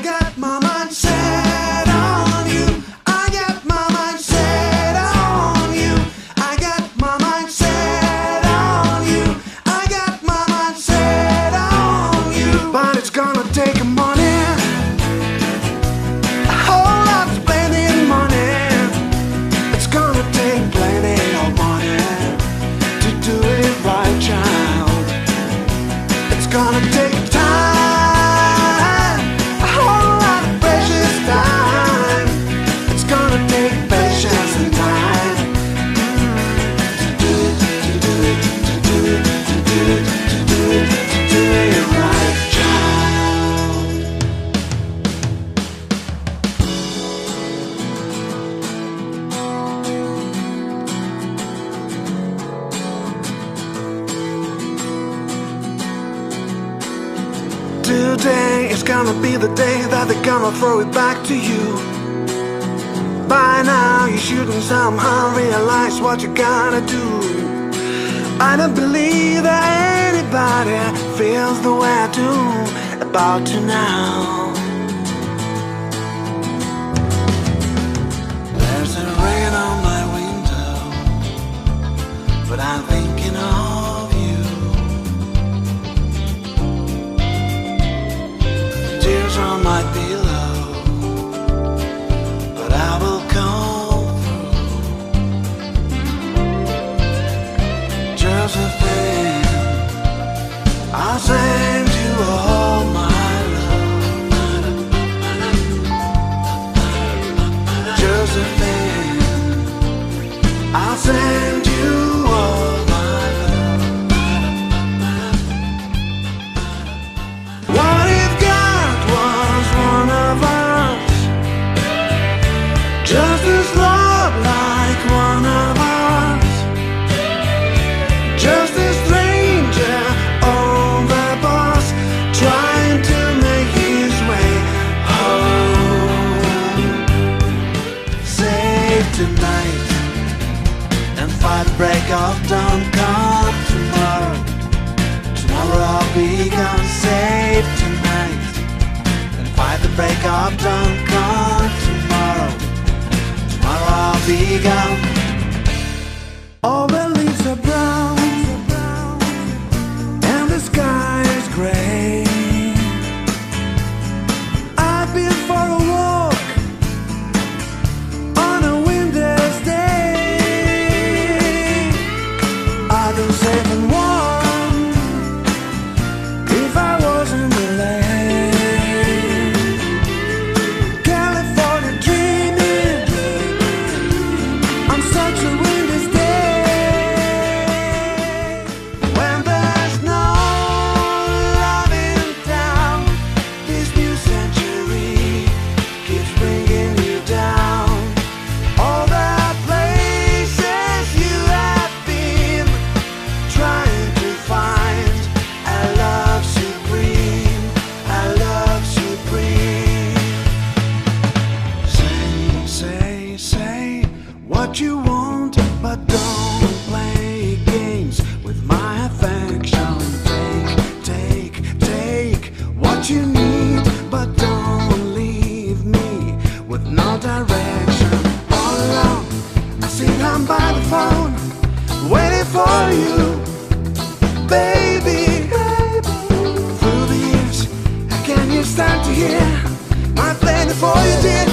got my mind set on you. I got my mind set on you. I got my mind set on you. I got my mind set on you. But it's gonna take money, a whole lot of plenty money. It's gonna take plenty of money to do it right, child. It's gonna take time, a whole lot of precious time. It's gonna take patience and time to do it, to do it, to do it, to do it, to do it, to do it right, child. Today is gonna be the day that they're gonna throw it back to you. By now you shouldn't somehow realize what you gotta do. I don't believe that anybody feels the way I do about you now. There's a rain on my window, but I'm thinking of you. Tears on my pillow, but I will come through. Josephine, I'll send you all my love. Josephine, I'll send you all my love. What if God was one of us, just as loved like one of us, just a stranger on the bus, trying to make his way home. Save tonight and fight break of dawn. Come tomorrow, tomorrow I'll be gone. Save tonight and fight the break of dawn. Come tomorrow, tomorrow I'll be gone. All the leaves are brown and the sky is gray. I've been for a walk on a windless day. I'd been safe and warm if I wasn't delayed. California dreaming on such a windless day. When there's no love in town, this new century keeps bringing you down. All the places you have been, trying to find a love supreme, a love supreme. Say what you want, but don't play games with my affection. Take what you need, but don't leave me with no direction. All alone, I sit down by the phone, waiting for you, baby. Through the years, can you start to hear my plan for you, dear?